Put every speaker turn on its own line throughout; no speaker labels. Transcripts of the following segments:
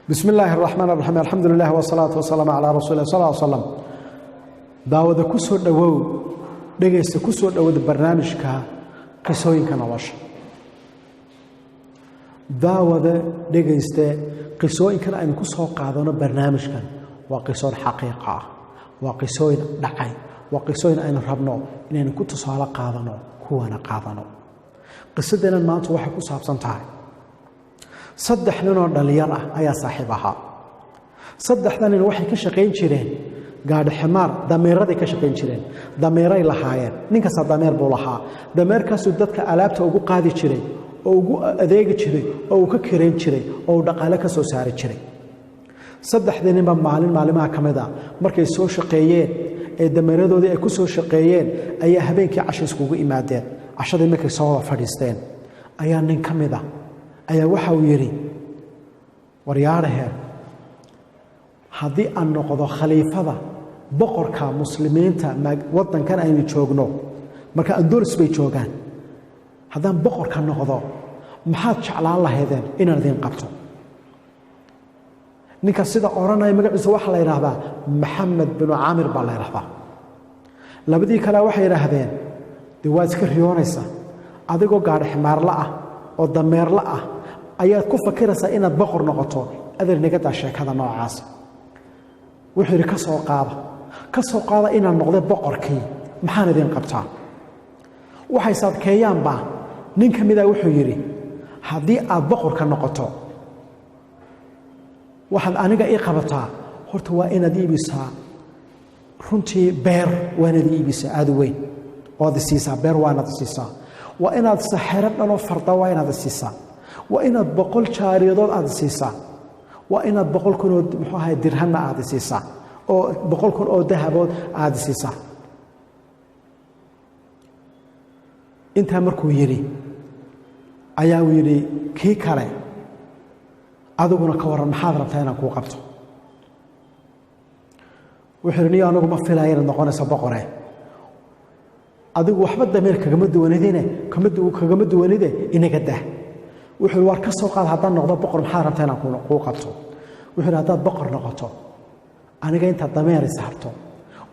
بسم الله الرحمن الرحيم الحمد لله والصلاة والسلام على رسول الله صلى الله عليه وسلم داود كسر داود دقيست كسر داود برنامج قصوين كنواش داود دقيست قصوين كان أن كسر قاعدنا برنامج كان وقصور حقيقة وقصوين دعي وقصوين أن ربنا لأن كنت صالة قاعدنا كوانا قاعدنا قصدنا ما توحى كسر بسنتاي صدح لنا دليرة أي صاحبها صدح لنا الوحي كشقين شرين قاعد حمار دمير ذي كشقين شرين دميري لحاير نينك صد دمير بولها دمير كسودتك ألابته أو قاضي شرين أو أذيق شرين أو ككرين شرين أو دقالك سوسار شرين صدح لنا معلمها كمدا مركز سو شقيين دمير ذي أكو سو شقيين أي هبين كعشر سكوب إمادين عشر ذي مكر صواب فريستين أي نين كمدا ayaa waxa uu yiri waryaaraha hadii aan noqdo khaliifada boqorka muslimiinta wadankan aynu joogno marka andoors bay joogan hadaan boqorka noqdo maxaad jeclaan lahaydeen inaan idin qabto ninka sida oranay magaciisa waxa la yiraahdaa Maxamed bin Aamir baa la yiraahdaa labadii kale waxay yiraahdeen diwaad iska riyoonaysa adigoo gaar ximaar la ah oo dameer la ah ayaad ku fakiraysaa inaad boqor noqoto adeer naga daa sheekada noocaas wixii ka soo qaada inaan noqdo boqorkii maxaan idin qabtaa waxay sadkeeyaan baa nin kamid ah wuxuu yiri hadii aad boqorka noqoto waxaad aniga ii qabataa horta waa inaad iibisaa runtii beer waanaad iibisaa aad weyn oo aad siisaa beer waanaad siisaa وإناد سحرة لو فرضا وإناد السيسا وإناد بقول شاريضات عاد السيسا وإناد بقول كنود محاها درهم عاد السيسا أو بقول كن أو ذهب عاد السيسا أنت مركو يري أيا ويري كي كاره أذوقنا كورا محاضرة تانا كوقبته وحرني أنا قم في العير نقول سبقره adigu waxba dameer kaga duwanidina kaga duwanide inaga dah wuxuu war ka soo qaad hadan noqdo boqor maxaa rabtaa inaan ku qabto wuxuu hadaad boqor noqoto aniga inta dameer saarto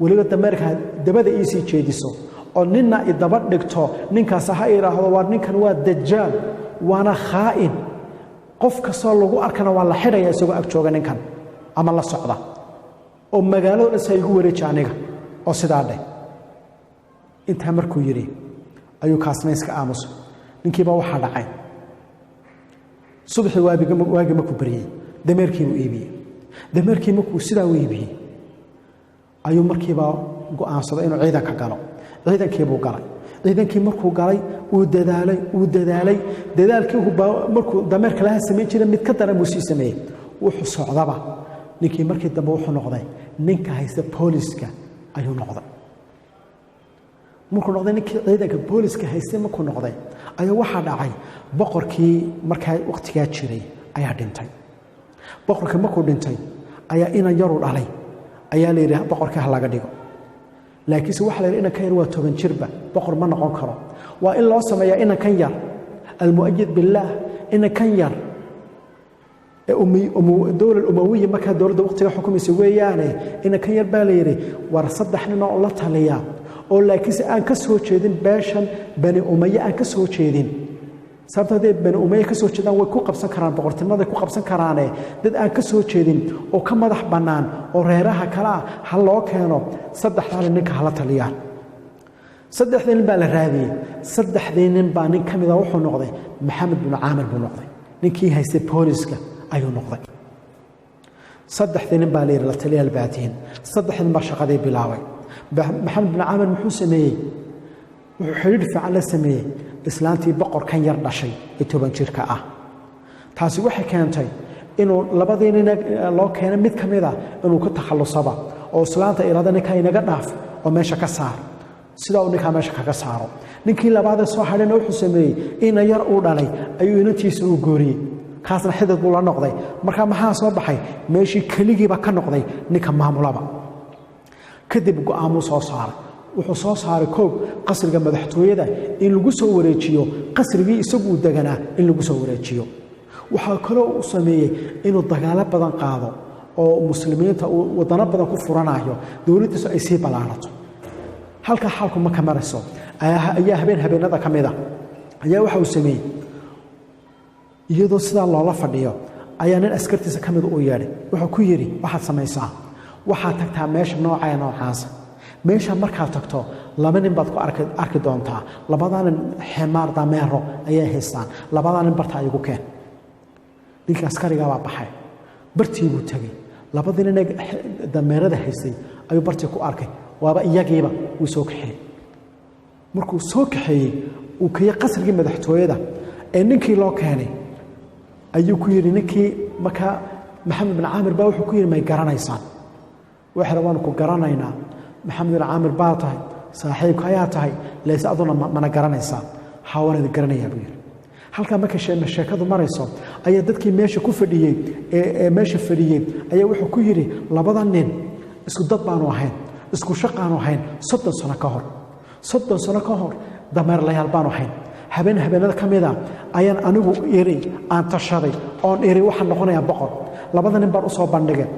waliba dameerka dabada ii sii jeediso oo ninna idaba dhigto ninkaas ha yiraahdo war ninkan waa dajaal waana khaa'in qof ka soo lagu arkana waa la xidhaya isagoo ag jooga ninkan ama la socda oo magaalada saygu wareejay aniga oo sidaa dheh inta markuu yiri ayuu kaasnayska aamus ninkiiba waxa dhacay subaxii waaga ma ku bariyay dameerkii uu iibiyay dameerkii markuu sidaa u iibiyay ayuu markiiba go'aansaday inuu ciidanka galo ciidankii buu galay ciidankii markuu galay uu dadaalay dadaalkii markuu dameerka la sameeyay jiray mid ka daran uu sii sameeyay wuxuu socdaba ninkii markii dambe wuxuu noqday ninka haysta booliska ayuu noqday markuu noqday ninkii ciidanka booliska haystay markuu noqday ayaa waxa dhacay boqorkii markay waqtiga jiray ayaa dhintay boqorkii markuu dhintay ayaa inan yar u dhalay ayaa leeyahay boqorka laga dhigo laakiin waxa leeyahay inan ka yar waa 10 jirba boqor ma noqon karo waa in loo sameeyaa inan kan yar almu'ayyid billah inan kan yar dowladda umawiyya marka dowladda waqtiga xukumaysa weeyaane inan kan yar baa leeyahay war saddex nin oo la taliya oo laakiin aan ka soo jeedin beeshan bani umayya aan ka soo jeedin sababtoo bani umayya ka soo jeedaan way ku qabsan karaan boqortinimada ku qabsan karaan dad aan ka soo jeedin oo ka madax banaan oo reeraha kala hal loo keeno saddexdan ninka hala taliyaan saddexdan baa la raadiyay saddexdan baa nin kamid ah wuxuu noqday Maxamed bin Aamir buu noqday ninkii haystay booliska ayuu noqday saddexdan baa la taliyaal baatiin saddexdan baa shaqadii bilaaway محمد بن عامر محوسمي وحرير فعل سمي إسلامتي بقر كان يرضى شيء يتوبن شركة تاسي وحي كانتي إنه لبضين الله كان ميت كميدا إنه كنت خلص صبا أو إسلامتي إرادة نكاي نقدف وماشى كسار سيدا نكا ماشى كساره نكي لبعض الصحة لنا وحسمي إن يرقود علي أيو نتيسو قوري كاسنا حدد بولا نقضي مركا محا صباحي ماشي كليجي بكا نقضي نكا معمولا kadib go'aamo soo saaray wuxuu soo saaray koob qasriga madaxtooyada in lagu soo wareejiyo qasrigii isagu deganaa in lagu soo wareejiyo waxaa kaloo uu sameeyey inuu dagaalo badan qaado oo muslimiinta wadano badan ku furanayo dowladdiisu ay sii ballaarato halka xalku ma ka marayso ayaa habeenada ka mid ah ayaa waxa uu sameeyey iyadoo sidaa loola fadhiyo ayaa nin askartiisa ka mid u yeedhay wuxuu ku yidhi waxaad samaysaa waxaad tagtaa meesha noocaasa meesha markaad tagto laba nin baad ku arki doontaa labadaa nin ximaar dameero ayay haystaan labadaa nin barta igu keen ninka askariga baa baxay bartii buu tagay labadii nin dameerada haystay ayuu bartii ku arkay waaba iyagiiba uu soo kaxeeyey markuu soo kaxeeyey uu kaya qasrigii madaxtooyada ee ninkii loo keenay ayuu ku yidhi ninkii markaa maxamed bin caamir baa wuxuu ku yidhi may garanaysaan waxay rabaan ku garanaynaa maxamed bin caamir baa tahay saaxiibka ayaa tahay leese aduna mana garanaysaa hawanadi garanayaa buu yidhi halkaa marka sheekadu marayso ayaa dadkii meesha ku fadhiyey ee meesha fadhiyey ayaa wuxuu ku yidhi labada nin isku dad baanu ahayn isku shaqaanu ahayn 30 sano ka hor dameerlayaal baanu ahayn habeenada ka mid ah ayaan anigu iri aan tashaday oon iri waxaan noqonayaa boqor labada nin baan u soo bandhigay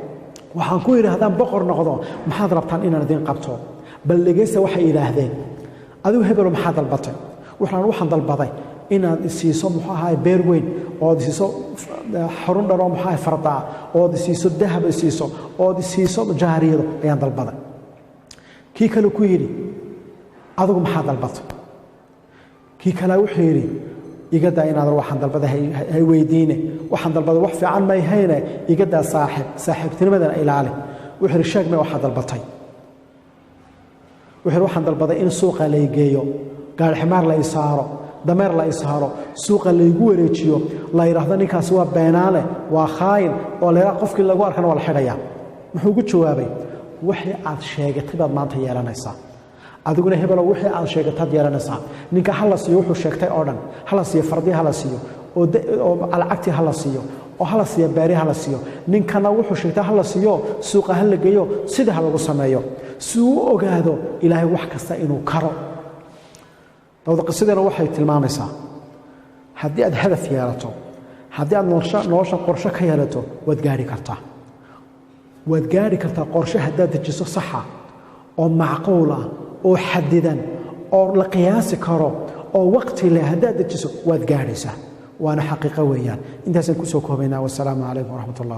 waxaan ku yidhi haddaan boqor noqdo maxaad rabtaan inaan idin qabto bal dhegeysta waxay yidhaahdeen adigu hebelo maxaad dalbatay waxaan dalbaday inaad isiiso muxuu ahaay beer weyn ood isiiso xarun dhan oo muxuu ahaay fardaa ood isiiso dahab isiiso ood isiiso jaariyado ayaan dalbaday kii kale ku yidhi adigu maxaad dalbatay kii kale wuxuu yidhi iga daa inaad waxaan dalbaday hay weydiine waxaan dalbaday wax fiican may hayne iga daa saaxiibtinimadana ilaali wuxuu yidhi sheeg may waxaad dalbatay wuxuu yidhi waxaan dalbaday in suuqa la geeyo gaari ximaar la isaaro dameer la isaaro suuqa la igu wareejiyo la yiraahdo ninkaas waa beenaale waa khaayin oo la yiraahdo qofkii lagu arkana waa la xidhaya muxuu ugu jawaabay wixii aad sheegatay baad maanta yeelanaysaa adiguna hebelo wixii aad sheegataad yeelanaysaa ninka hala siiyo wuxuu sheegtay oo dhan hala siiyo fardiya hala siiyo oo lacagtii hala siiyo oo hala siiyo beeri hala siiyo ninkana wuxuu sheegtay hala siiyo suuqa hala geeyo sida lagu sameeyo si uu ogaado ilaahay wax kasta inuu karo dawda qisadana waxay tilmaamaysaa haddii aad hadaf yeelato haddii aad nolosha qorshe ka yeelato waad gaari kartaa qorshe haddaad dejiso saxa oo macquul ah oo xadidan oo la qiyaasi karo oo waqti leh haddaad dejiso waad gaaraysaa waana xaqiiqo weeyaan intaasaan kusoo koobaynaa wassalaamu calaykum waraxmat ullah